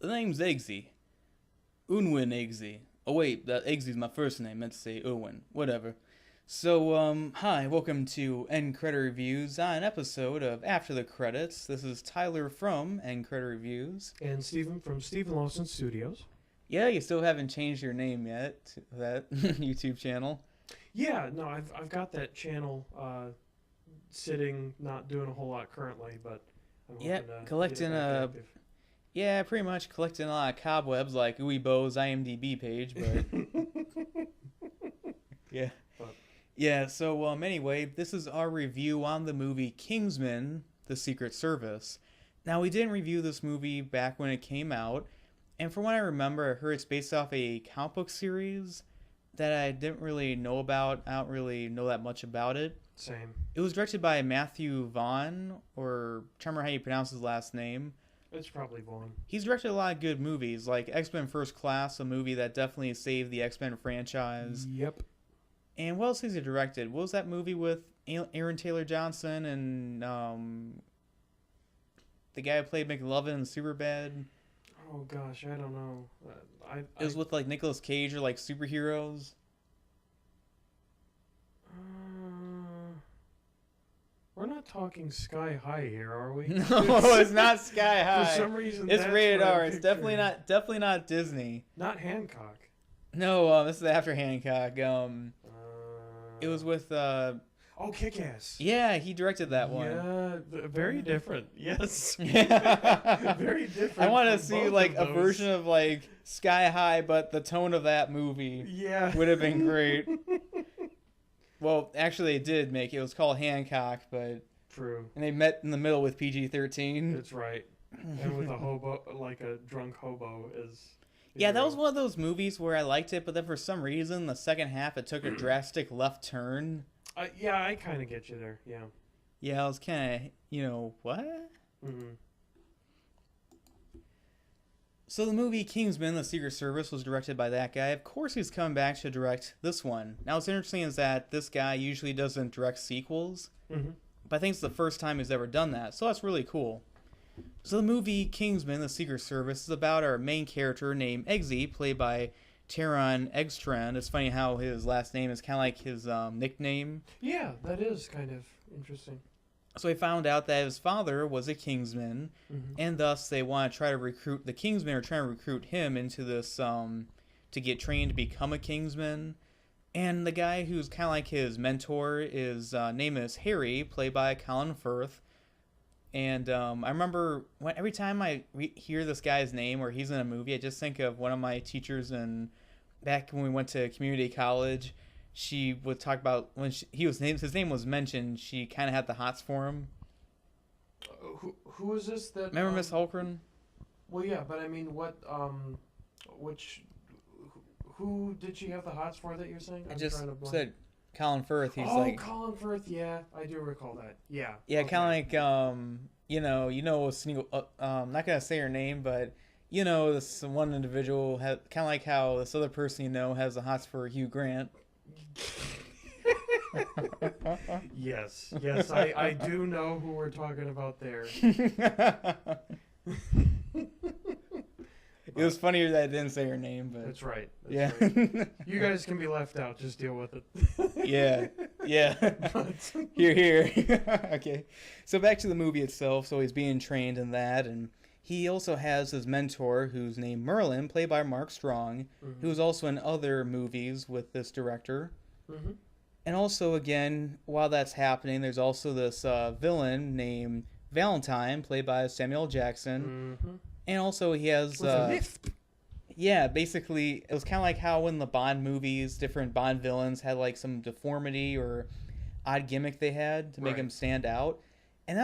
the name's Eggsy. Unwin Eggsy. Oh wait, that Eggsy's my first name. I meant to say Owen. Whatever. So, hi, welcome to End Credit Reviews on an episode of After the Credits. This is Tyler from End Credit Reviews. And Stephen from Stephen Lawson Studios. Yeah, you still haven't changed your name yet to that YouTube channel. Yeah, no, I've got that channel sitting, not doing a whole lot currently, but I'm hoping to collecting get it back active. Yeah, pretty much collecting a lot of cobwebs like Uwe IMDb page, but yeah. Yeah, so anyway, this is our review on the movie Kingsman, The Secret Service. Now, we didn't review this movie back when it came out, and from what I remember, I heard it's based off a comic book series that I didn't really know about. I don't really know that much about it. Same. It was directed by Matthew Vaughn, or I'm trying to remember how you pronounce his last name. It's probably Vaughn. He's directed a lot of good movies, like X-Men First Class, a movie that definitely saved the X-Men franchise. Yep. And what else has he directed? What was that movie with Aaron Taylor Johnson and the guy who played McLovin in Superbad? Oh gosh, I don't know. It was with like Nicolas Cage or like superheroes. We're not talking Sky High here, are we? No, it's not Sky High. For some reason, it's that's rated what R. I'm It's picturing. definitely not Disney. Not Hancock. No, this is after Hancock. It was with Oh, Kick-Ass. yeah, he directed that one. Yeah, very different. Yes. Yeah. Very different. I want to from see both like of a those. version of like Sky High, but the tone of that movie Yeah. would have been great. Well, actually, they did make it. It was called Hancock, but True. and they met in the middle with PG-13. That's right. And with a hobo, like a drunk hobo, is. Yeah, that was one of those movies where I liked it, but then for some reason, the second half, it took a drastic left turn. Yeah, I kind of get you there. Yeah. Yeah, I was kind of, what? Mm-hmm. So the movie Kingsman, The Secret Service, was directed by that guy. Of course he's come back to direct this one. Now what's interesting is that this guy usually doesn't direct sequels, Mm-hmm. but I think it's the first time he's ever done that, so that's really cool. So the movie Kingsman, The Secret Service is about our main character named Eggsy, played by Taron Egerton. It's funny how his last name is kind of like his nickname. Yeah, that is kind of interesting. So he found out that his father was a Kingsman, Mm-hmm. and thus they want to try to recruit the Kingsmen, or try to recruit him into this to get trained to become a Kingsman. And the guy who's kind of like his mentor is name is Harry, played by Colin Firth. And I remember every time I hear this guy's name or he's in a movie, I just think of one of my teachers back when we went to community college. She would talk about when his name was mentioned. She kind of had the hots for him. Who is this? That Remember Miss Holgren? Well, yeah, but I mean, who did she have the hots for that you're saying? I I'm just trying to blank. said Colin Firth. He's oh, like Colin Firth. Yeah, I do recall that. Yeah. yeah, okay. kind of like a single. I'm not gonna say her name, but this one individual kind of like how this other person has the hots for Hugh Grant. Yes, I do know who we're talking about there. It was funnier that I didn't say her name, but That's right. That's yeah, right. You guys can be left out. Just deal with it. yeah. Here. Okay, so back to the movie itself. So he's being trained in that, and he also has his mentor, who's named Merlin, played by Mark Strong, Mm-hmm. who was also in other movies with this director. Mm-hmm. And also, again, while that's happening, there's also this villain named Valentine, played by Samuel Jackson. Mm-hmm. And also he has... With a lisp. Yeah, basically, it was kind of like how in the Bond movies, different Bond villains had like some deformity or odd gimmick they had to make Right. them stand out. And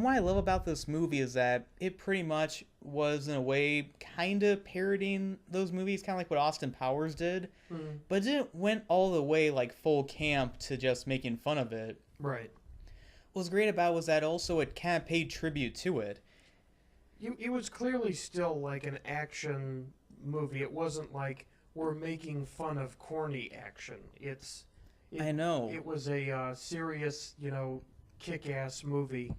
what I love about this movie is that it pretty much was, in a way, kind of parodying those movies, kind of like what Austin Powers did. Mm. But it didn't went all the way like full camp to just making fun of it. Right. What was great about it was that also it kind of paid tribute to it. It was clearly still like an action movie. It wasn't like we're making fun of corny action. I know. It was a serious, kick-ass movie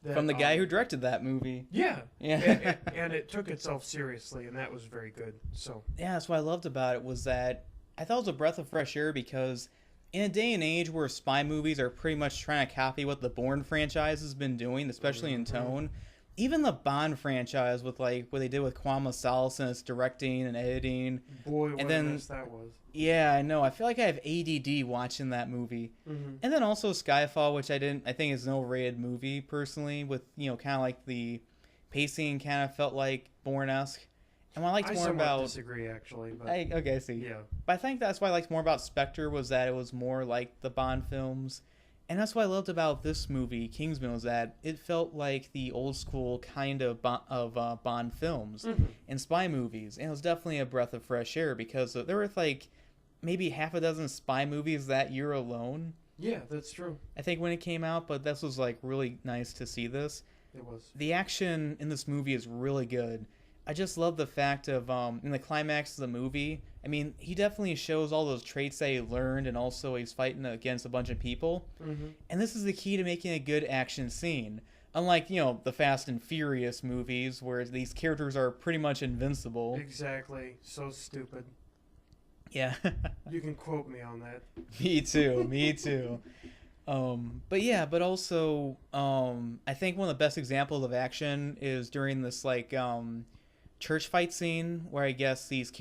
From the guy who directed that movie. Yeah. Yeah. And it took itself seriously, and that was very good. So. Yeah, that's what I loved about it was that I thought it was a breath of fresh air because in a day and age where spy movies are pretty much trying to copy what the Bourne franchise has been doing, especially in tone, even the Bond franchise with like what they did with Kwame Salas and its directing and editing. Boy, what a mess that was. Yeah, I know. I feel like I have ADD watching that movie. And then also Skyfall, which I think is an overrated movie personally, with kind of like the pacing kind of felt like Bourne-esque. And what I liked more about... I disagree, actually. But... Okay, I see. Yeah. But I think that's what I liked more about Spectre was that it was more like the Bond films. And that's what I loved about this movie, Kingsman, was that it felt like the old school kind of Bond films and spy movies. And it was definitely a breath of fresh air because there were like maybe half a dozen spy movies that year alone. Yeah, that's true. I think when it came out, but this was like really nice to see this. It was. The action in this movie is really good. I just love the fact of in the climax of the movie, I mean, he definitely shows all those traits that he learned, and also he's fighting against a bunch of people. And this is the key to making a good action scene. Unlike, the Fast and Furious movies, where these characters are pretty much invincible. Exactly. So stupid. Yeah. You can quote me on that. Me too. But also, I think one of the best examples of action is during this, like, church fight scene where I guess these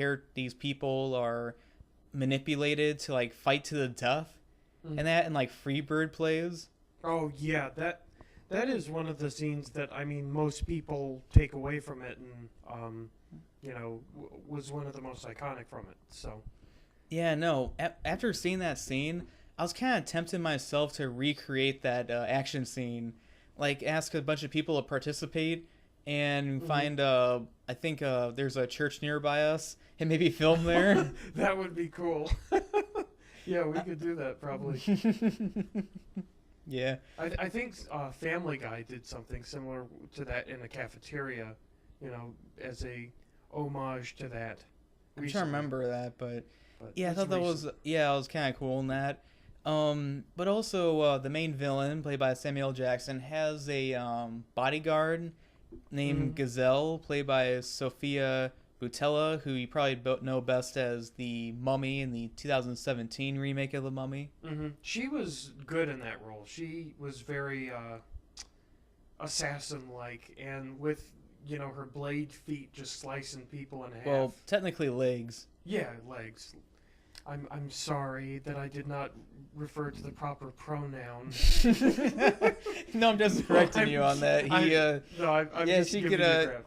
people are manipulated to like fight to the death, and like Freebird plays. Oh yeah, that is one of the scenes that most people take away from it, and was one of the most iconic from it. So yeah, no. After seeing that scene, I was kind of tempted myself to recreate that action scene, like ask a bunch of people to participate. And find, I think there's a church nearby us, and maybe film there. That would be cool. Yeah, we could do that probably. Yeah. I think Family Guy did something similar to that in a cafeteria, as a homage to that. I'm trying to remember that, but yeah, I thought that was kind of cool in that. But also the main villain, played by Samuel Jackson, has a bodyguard named Gazelle, played by Sophia Boutella, who you probably know best as the Mummy in the 2017 remake of The Mummy. She was good in that role. She was very assassin-like, and with her blade feet just slicing people in half. Well, technically legs. Yeah, legs. I'm sorry that I did not refer to the proper pronoun. No, I'm just correcting you on that. I'm just giving you crap.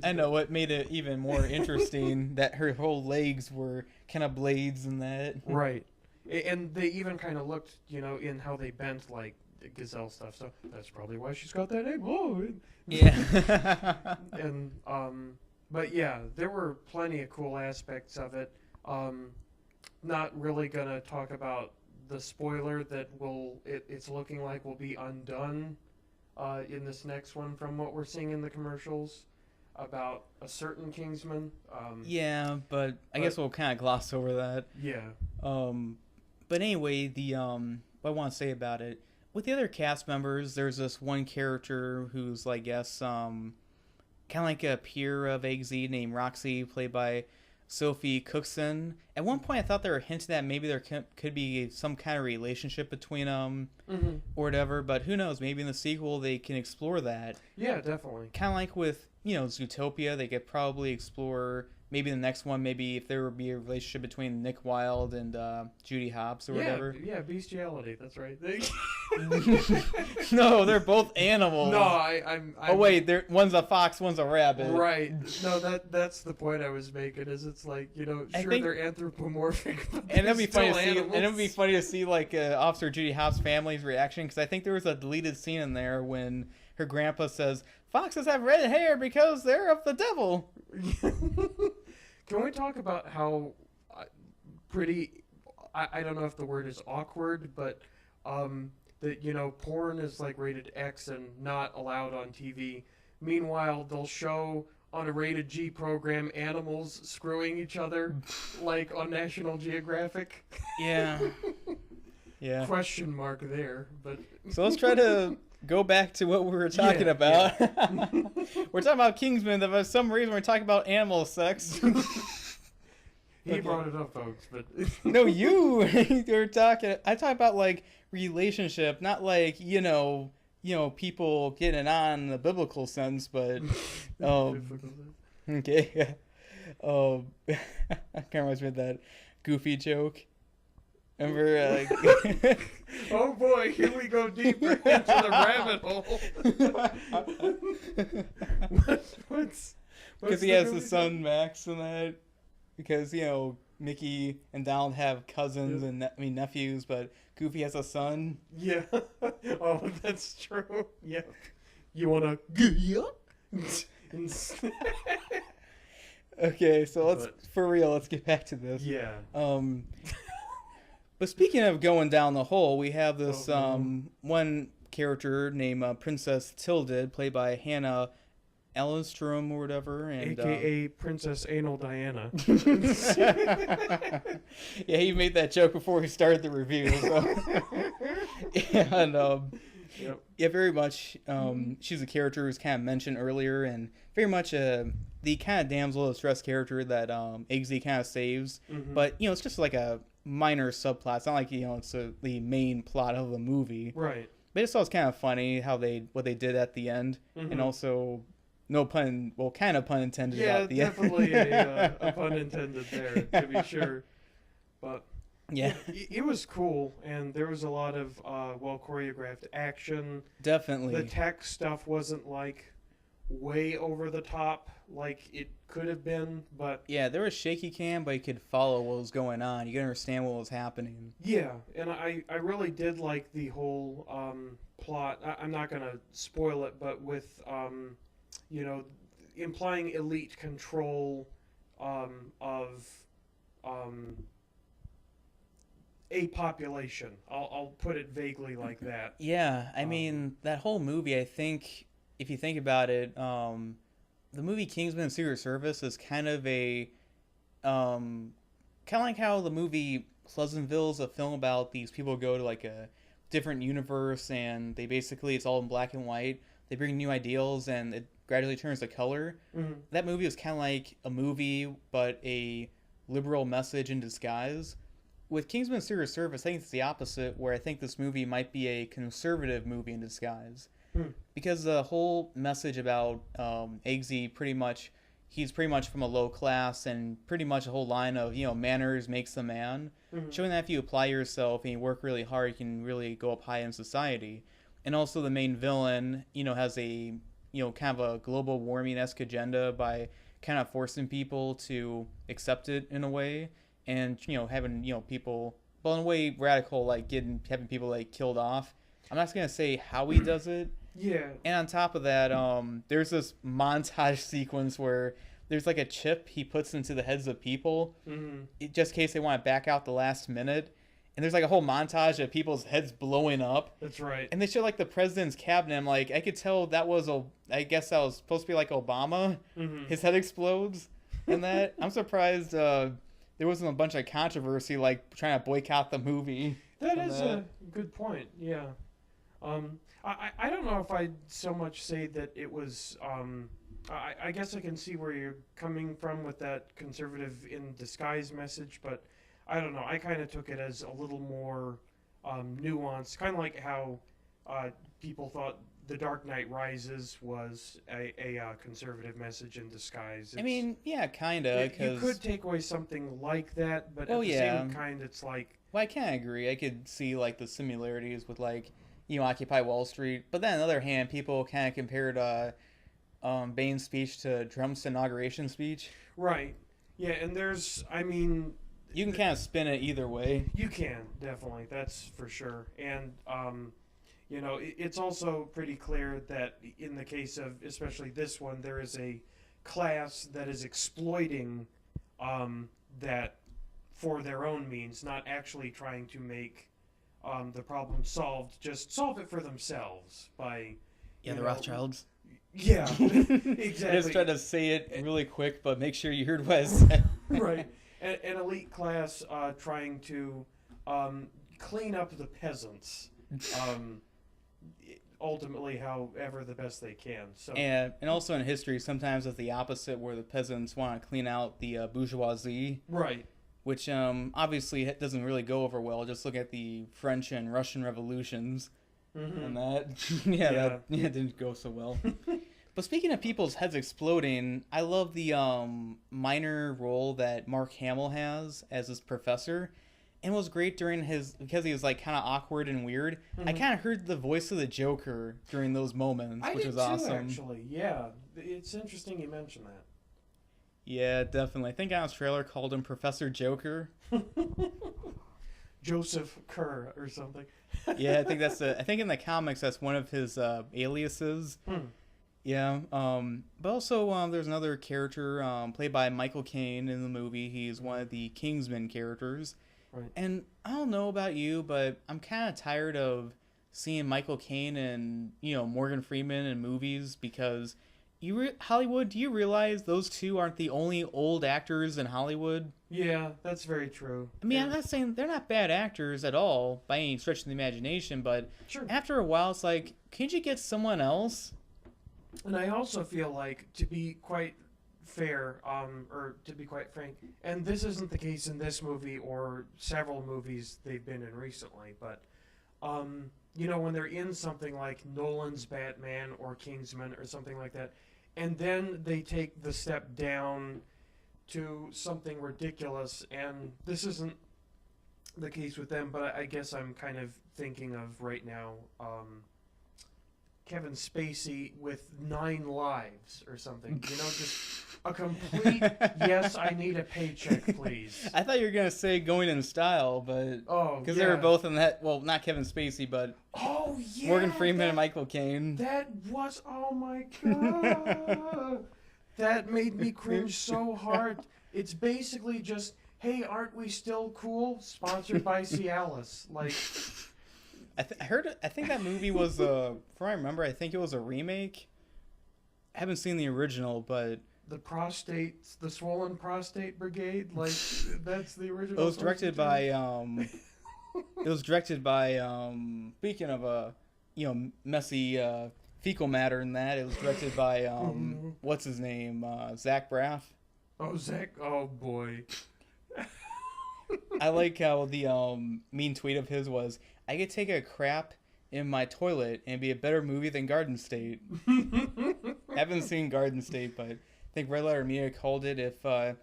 I know what made it even more interesting that her whole legs were kind of blades and that. Right, and they even kind of looked, in how they bent like gazelle stuff. So that's probably why she's got that name. Oh, yeah. And but yeah, there were plenty of cool aspects of it. Not really gonna talk about the spoiler that it's looking like will be undone in this next one from what we're seeing in the commercials about a certain Kingsman. Yeah, but I guess we'll kind of gloss over that. Yeah. But anyway, what I want to say about it, with the other cast members, there's this one character who's, I guess, kind of like a peer of Eggsy named Roxy, played by Sophie Cookson. At one point, I thought they were hinting that maybe there could be some kind of relationship between them or whatever, but who knows? Maybe in the sequel they can explore that. Yeah, definitely. Kind of like with, Zootopia, they could probably explore maybe the next one, maybe if there would be a relationship between Nick Wilde and Judy Hopps or whatever. Yeah, bestiality, that's right. No, they're both animals. No, I'm oh wait, one's a fox, one's a rabbit. Right. No, that's the point I was making. Is it's like they're anthropomorphic, but and it'd be funny to see. Animals. And it'd be funny to see Officer Judy Hopps' family's reaction, because I think there was a deleted scene in there when her grandpa says foxes have red hair because they're of the devil. Can we talk about how pretty? I don't know if the word is awkward, but that porn is like rated X and not allowed on TV. Meanwhile, they'll show on a rated G program animals screwing each other, like on National Geographic. Yeah. Yeah. Question mark there, but so let's try to go back to what we were talking about. We're talking about Kingsman. But for some reason, we're talking about animal sex. He brought it up, folks, but No, you were talking. I talk about like relationship, not like people getting it on in the biblical sense, but okay, yeah. I can't remember that goofy joke. Remember? Oh boy, here we go deeper into the rabbit hole. What's because he has the son Max and that. Because Mickey and Donald have cousins and nephews, but Goofy has a son. Yeah. Oh, that's true. Yeah. You wanna giddy up? Okay, so let's get back to this. Yeah. But speaking of going down the hole, we have this one character named Princess Tilda, played by Hannah Allenstrom or whatever, and AKA Princess Anal Diana. Yeah, he made that joke before we started the review. So. And yeah, very much. She's a character who's kind of mentioned earlier, and very much the kind of damsel of distress character that Eggsy kind of saves. Mm-hmm. But it's just like a minor subplot. It's not like it's the main plot of the movie. Right. But I just thought it was kind of funny what they did at the end, and also. No pun, well, kind of pun intended. Yeah, at the definitely end. a pun intended there, to be sure. But yeah, it was cool, and there was a lot of well choreographed action. Definitely. The tech stuff wasn't like way over the top like it could have been, but yeah, there was shaky cam, but you could follow what was going on. You could understand what was happening. Yeah, and I really did like the whole plot. I'm not gonna spoil it, but with implying elite control of a population. I'll put it vaguely like that. Yeah, I mean, that whole movie, I think, if you think about it, the movie Kingsman Secret Service is kind of like how the movie Pleasantville is a film about these people who go to like a different universe, and they basically, it's all in black and white. They bring new ideals, and it gradually turns to color. Mm-hmm. That movie was kind of like a movie, but a liberal message in disguise. With Kingsman Secret Service, I think it's the opposite, where I think this movie might be a conservative movie in disguise. Because the whole message about Eggsy, he's pretty much from a low class, and pretty much a whole line of, manners makes the man. Mm-hmm. Showing that if you apply yourself and you work really hard, you can really go up high in society. And also the main villain, has a kind of a global warming-esque agenda by kind of forcing people to accept it in a way, and having people, well, in a way radical, like having people like killed off. I'm not gonna say how he does it. Yeah. And on top of that, there's this montage sequence where there's like a chip he puts into the heads of people, just in case they want to back out the last minute. And there's like a whole montage of people's heads blowing up. That's right. And they show like the president's cabinet. I'm like, I could tell I guess that was supposed to be like Obama. Mm-hmm. His head explodes. And that, I'm surprised there wasn't a bunch of controversy like trying to boycott the movie. That is a good point. Yeah. I don't know if I'd so much say that it was. I guess I can see where you're coming from with that conservative in disguise message, but I don't know. I kind of took it as a little more nuanced, kind of like how people thought The Dark Knight Rises was a conservative message in disguise. I mean, yeah, kind of. You could take away something like that, but at the same kind, it's like... Well, I kind of agree. I could see like the similarities with like, Occupy Wall Street. But then on the other hand, people kind of compared Bane's speech to Trump's inauguration speech. Right. Yeah, and there's, I mean... You can kind of spin it either way. You can, definitely. That's for sure. And, it's also pretty clear that in the case of, especially this one, there is a class that is exploiting that for their own means, not actually trying to make the problem solved, just solve it for themselves by... Yeah, the Rothschilds. Yeah, exactly. Just try to say it really quick, but make sure you heard what I said. Right. An elite class trying to clean up the peasants. ultimately however the best they can. So And also in history, sometimes it's the opposite, where the peasants want to clean out the bourgeoisie, right. which obviously doesn't really go over well. Just look at the French and Russian revolutions, and that that didn't go so well. But speaking of people's heads exploding, I love the minor role that Mark Hamill has as his professor. And it was great during because he was like kind of awkward and weird. I kind of heard the voice of the Joker during those moments, which was awesome. Actually, yeah. It's interesting you mentioned that. Yeah, definitely. I think Honest Trailer called him Professor Joker. Joseph Kerr or something. Yeah, I think I think in the comics that's one of his aliases. Yeah, but also there's another character played by Michael Caine in the movie. He's one of the Kingsman characters. Right. And I don't know about you, but I'm kind of tired of seeing Michael Caine and Morgan Freeman in movies, because Hollywood, do you realize those two aren't the only old actors in Hollywood? Yeah, that's very true. I mean, I'm not saying they're not bad actors at all by any stretch of the imagination, but after a while it's like, can't you get someone else? And I also feel like, to be quite fair, or to be quite frank, and this isn't the case in this movie or several movies they've been in recently, but when they're in something like Nolan's Batman or Kingsman or something like that, and then they take the step down to something ridiculous, and this isn't the case with them, but I guess I'm kind of thinking of right now Kevin Spacey with 9 Lives or something. Just a complete, yes, I need a paycheck, please. I thought you were going to say Going in Style, but... Because they were both in that... Well, not Kevin Spacey, but... Oh, yeah! Morgan Freeman and Michael Caine. That was... Oh, my God! That made me cringe so hard. It's basically just, hey, aren't we still cool? Sponsored by Cialis. Like... I think that movie was from what I remember, I think it was a remake. I haven't seen the original, but the swollen prostate brigade, like that's the original. It was directed by speaking of messy fecal matter in that, it was directed by what's his name? Zach Braff. Oh, Zach. Oh boy. I like how the mean tweet of his was, I could take a crap in my toilet and be a better movie than Garden State. Haven't seen Garden State, but I think Red Letter Media called it, if a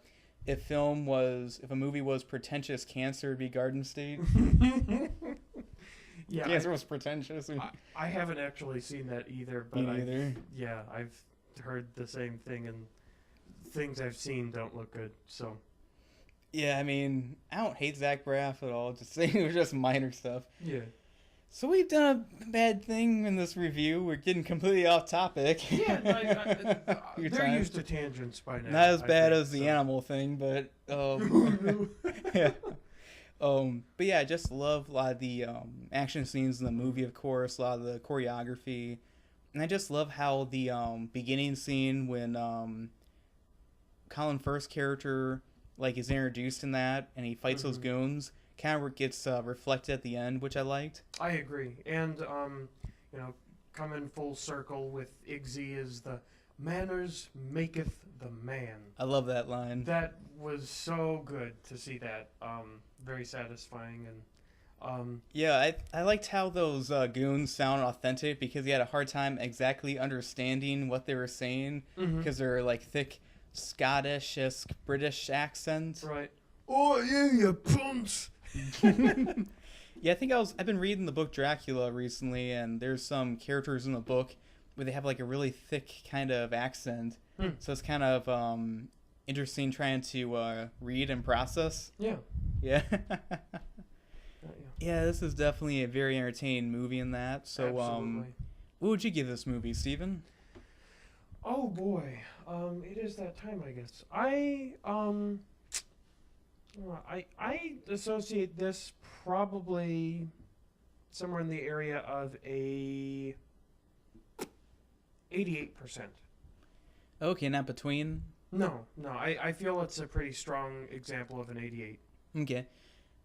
movie was pretentious cancer, it'd be Garden State. Yeah, cancer was pretentious. I haven't actually seen that either, but I've heard the same thing, and things I've seen don't look good. So. Yeah, I mean, I don't hate Zach Braff at all. Just saying it was just minor stuff. Yeah. So we've done a bad thing in this review. We're getting completely off topic. Yeah, they're used to tangents by now. Not as bad as the animal thing, but yeah. But yeah, I just love a lot of the action scenes in the movie, of course, a lot of the choreography, and I just love how the beginning scene when Colin Firth's character is introduced in that, and he fights those goons, kind of gets reflected at the end, which I liked. I agree, and coming full circle with Iggsy is the manners maketh the man. I love that line. That was so good to see that. Very satisfying, and yeah, I liked how those goons sound authentic, because he had a hard time exactly understanding what they were saying, because they're thick Scottish-esque British accent. Right. Oh yeah, you punks. Yeah, I think I've been reading the book Dracula recently, and there's some characters in the book where they have a really thick kind of accent. So it's kind of interesting trying to read and process. Yeah. Yeah. Yeah, this is definitely a very entertaining movie in that. So absolutely. What would you give this movie, Steven? Oh boy, it is that time, I guess. I associate this probably somewhere in the area of a 88%. Okay, not between? No, I feel it's a pretty strong example of an 88. Okay.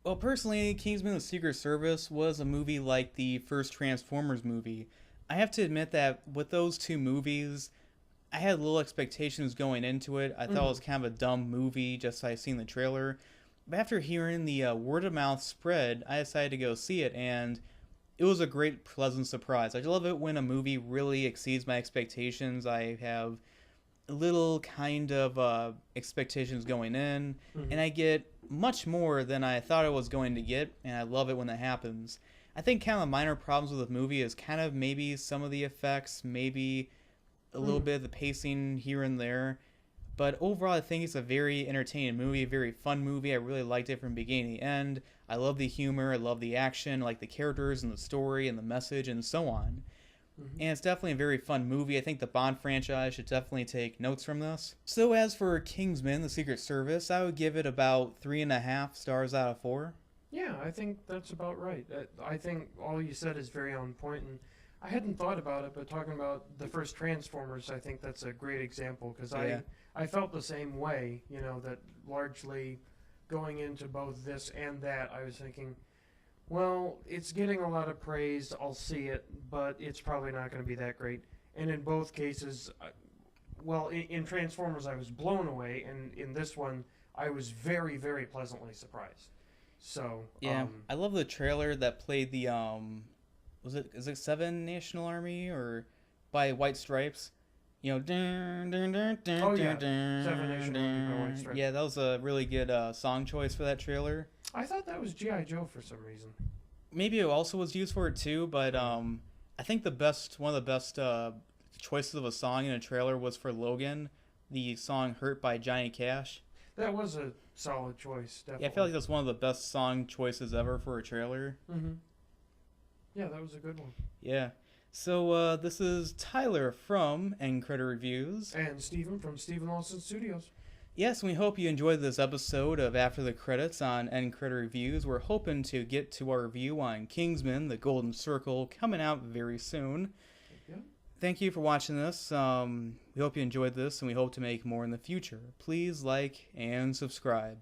Well, personally, Kingsman: The Secret Service was a movie like the first Transformers movie. I have to admit that with those two movies, I had little expectations going into it. I thought it was kind of a dumb movie just by seeing the trailer. But after hearing the word of mouth spread, I decided to go see it, and it was a great, pleasant surprise. I love it when a movie really exceeds my expectations. I have little kind of expectations going in, and I get much more than I thought I was going to get, and I love it when that happens. I think kind of minor problems with the movie is kind of maybe some of the effects, maybe a little bit of the pacing here and there. But overall, I think it's a very entertaining movie, a very fun movie. I really liked it from beginning to end. I love the humor, I love the action, I like the characters and the story and the message and so on. And it's definitely a very fun movie. I think the Bond franchise should definitely take notes from this. So as for Kingsman, The Secret Service, I would give it about 3.5 stars out of 4. Yeah, I think that's about right. I think all you said is very on point, and I hadn't thought about it, but talking about the first Transformers, I think that's a great example, because I felt the same way, that largely going into both this and that, I was thinking, well, it's getting a lot of praise, I'll see it, but it's probably not going to be that great. And in both cases, in Transformers I was blown away, and in this one I was very, very pleasantly surprised. So yeah, I love the trailer that played the is it Seven National Army or by White Stripes? Seven National Army by White Stripes. Yeah, that was a really good song choice for that trailer. I thought that was G.I. Joe for some reason. Maybe it also was used for it too, but I think one of the best choices of a song in a trailer was for Logan, the song "Hurt" by Johnny Cash. That was a solid choice, definitely. Yeah, I feel like that's one of the best song choices ever for a trailer. Yeah, that was a good one. Yeah. So this is Tyler from End Credit Reviews. And Steven from Steven Lawson Studios. Yes, we hope you enjoyed this episode of After the Credits on End Credit Reviews. We're hoping to get to our review on Kingsman, The Golden Circle, coming out very soon. Thank you for watching this. We hope you enjoyed this, and we hope to make more in the future. Please like and subscribe.